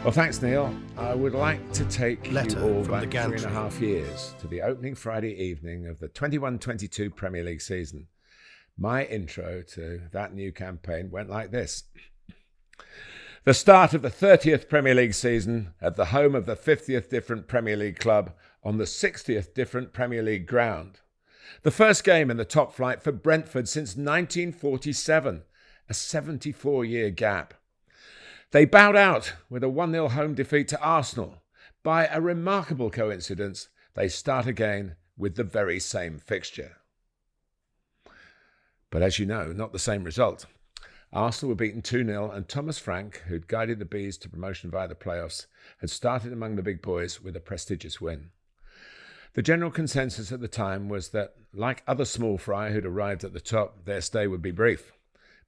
Well, thanks, Neil. I would like to take you all back the Gantry. 3.5 years to the opening Friday evening of the 21-22 Premier League season. My intro to that new campaign went like this. The start of the 30th Premier League season at the home of the 50th different Premier League club on the 60th different Premier League ground. The first game in the top flight for Brentford since 1947, a 74-year gap. They bowed out with a 1-0 home defeat to Arsenal. By a remarkable coincidence, they start again with the very same fixture. But as you know, not the same result. Arsenal were beaten 2-0 and Thomas Frank, who'd guided the Bees to promotion via the playoffs, had started among the big boys with a prestigious win. The general consensus at the time was that, like other small fry who'd arrived at the top, their stay would be brief.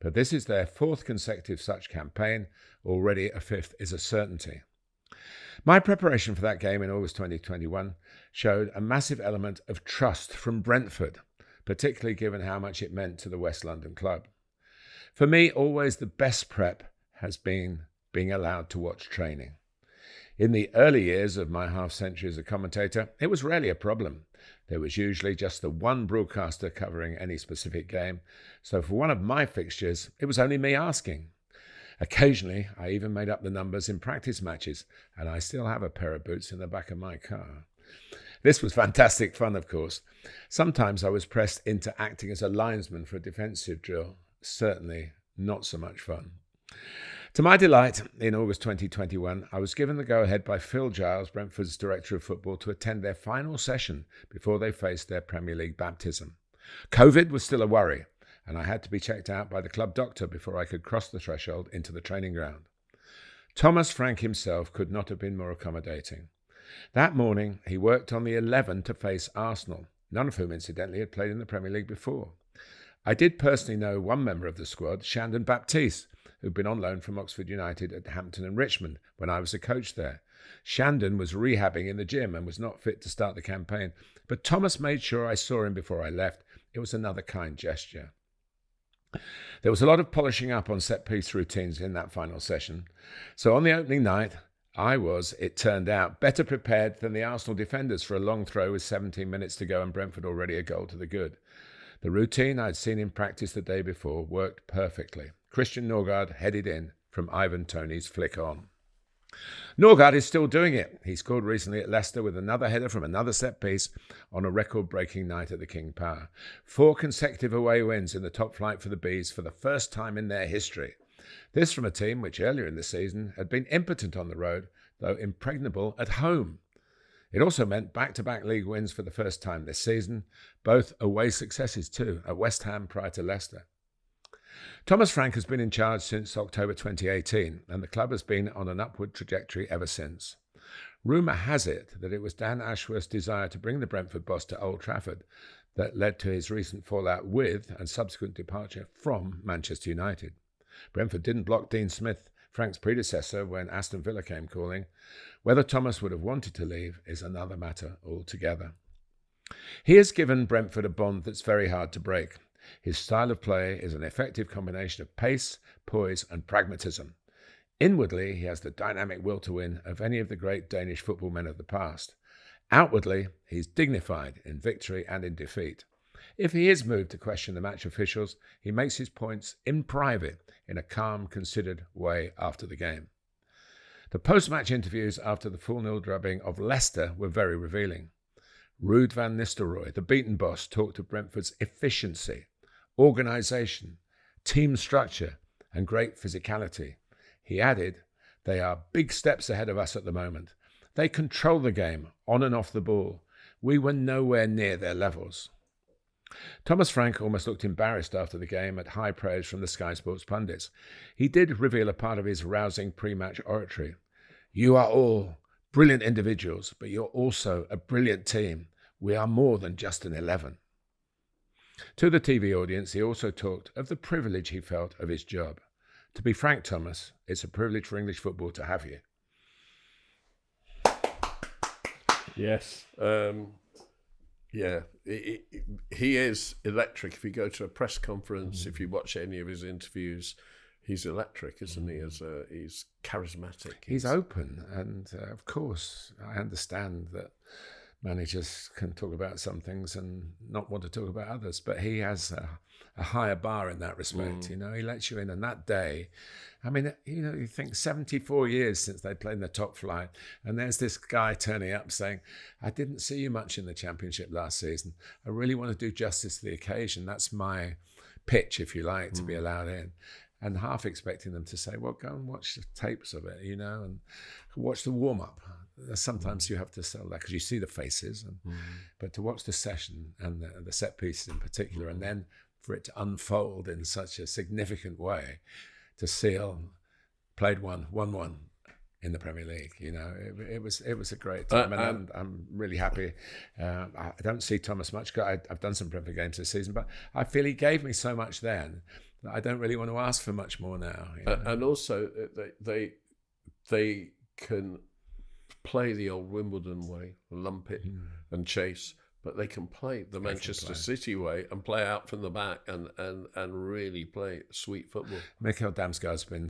But this is their fourth consecutive such campaign. Already a fifth is a certainty. My preparation for that game in August 2021 showed a massive element of trust from Brentford, particularly given how much it meant to the West London club. For me, always the best prep has been being allowed to watch training. In the early years of my half-century as a commentator, it was rarely a problem. There was usually just the one broadcaster covering any specific game, so for one of my fixtures, it was only me asking. Occasionally, I even made up the numbers in practice matches, and I still have a pair of boots in the back of my car. This was fantastic fun, of course. Sometimes I was pressed into acting as a linesman for a defensive drill. Certainly not so much fun. To my delight, in August 2021, I was given the go-ahead by Phil Giles, Brentford's Director of Football, to attend their final session before they faced their Premier League baptism. COVID was still a worry, and I had to be checked out by the club doctor before I could cross the threshold into the training ground. Thomas Frank himself could not have been more accommodating. That morning, he worked on the 11 to face Arsenal, none of whom, incidentally, had played in the Premier League before. I did personally know one member of the squad, Shandon Baptiste, who'd been on loan from Oxford United at Hampton and Richmond when I was a coach there. Shandon was rehabbing in the gym and was not fit to start the campaign, but Thomas made sure I saw him before I left. It was another kind gesture. There was a lot of polishing up on set-piece routines in that final session. So on the opening night, I was, it turned out, better prepared than the Arsenal defenders for a long throw with 17 minutes to go and Brentford already a goal to the good. The routine I'd seen in practice the day before worked perfectly. Christian Norgard headed in from Ivan Toney's flick on. Norgard is still doing it. He scored recently at Leicester with another header from another set-piece on a record-breaking night at the King Power. 4 consecutive away wins in the top flight for the Bees for the first time in their history. This from a team which earlier in the season had been impotent on the road, though impregnable at home. It also meant back-to-back league wins for the first time this season, both away successes too, at West Ham prior to Leicester. Thomas Frank has been in charge since October 2018, and the club has been on an upward trajectory ever since. Rumour has it that it was Dan Ashworth's desire to bring the Brentford boss to Old Trafford that led to his recent fallout with and subsequent departure from Manchester United. Brentford didn't block Dean Smith, Frank's predecessor, when Aston Villa came calling. Whether Thomas would have wanted to leave is another matter altogether. He has given Brentford a bond that's very hard to break. His style of play is an effective combination of pace, poise and pragmatism. Inwardly, he has the dynamic will to win of any of the great Danish football men of the past. Outwardly, he's dignified in victory and in defeat. If he is moved to question the match officials, he makes his points in private in a calm, considered way after the game. The post-match interviews after the 4-0 drubbing of Leicester were very revealing. Ruud van Nistelrooy, the beaten boss, talked of Brentford's efficiency, organisation, team structure and great physicality. He added, "They are big steps ahead of us at the moment. They control the game, on and off the ball. We were nowhere near their levels." Thomas Frank almost looked embarrassed after the game at high praise from the Sky Sports pundits. He did reveal a part of his rousing pre-match oratory. "You are all brilliant individuals, but you're also a brilliant team. We are more than just an 11. To the TV audience, he also talked of the privilege he felt of his job. To be frank, Thomas, it's a privilege for English football to have you. Yes. He is electric. If you go to a press conference, if you watch any of his interviews, he's electric, isn't he? He's charismatic. He's open, and of course, I understand that managers can talk about some things and not want to talk about others, but he has a higher bar in that respect. You know, he lets you in, and that day, I mean, you know, you think 74 years since they played in the top flight, and there's this guy turning up saying, I didn't see you much in the Championship last season. I really want to do justice to the occasion. That's my pitch, if you like, to be allowed in. And half expecting them to say, well, go and watch the tapes of it, you know, and watch the warm-up. Sometimes you have to sell that because you see the faces, but to watch the session and the set pieces in particular, and then for it to unfold in such a significant way, to seal, played 1-1 in the Premier League, you know, it was a great time, and I'm really happy. I don't see Thomas much. I've done some Brentford games this season, but I feel he gave me so much then that I don't really want to ask for much more now. You know? And also, they can play the old Wimbledon way, lump it and chase, but they can play the Manchester City way and play out from the back and really play sweet football. Mikhail Damsgaard's been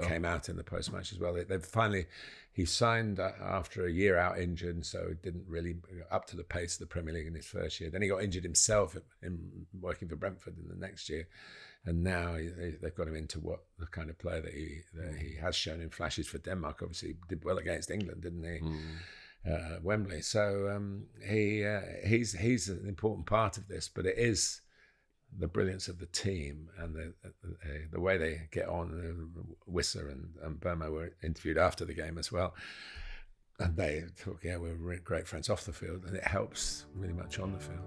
came out in the post-match as well. He signed after a year out injured, so he didn't really up to the pace of the Premier League in his first year. Then he got injured himself in working for Brentford in the next year. And now they've got him into the kind of player that he has shown in flashes for Denmark. Obviously, he did well against England, didn't he? Wembley. So he's an important part of this, but it is the brilliance of the team and the way they get on. Wissa and Burma were interviewed after the game as well, and they talk, we're great friends off the field, and it helps really much on the field.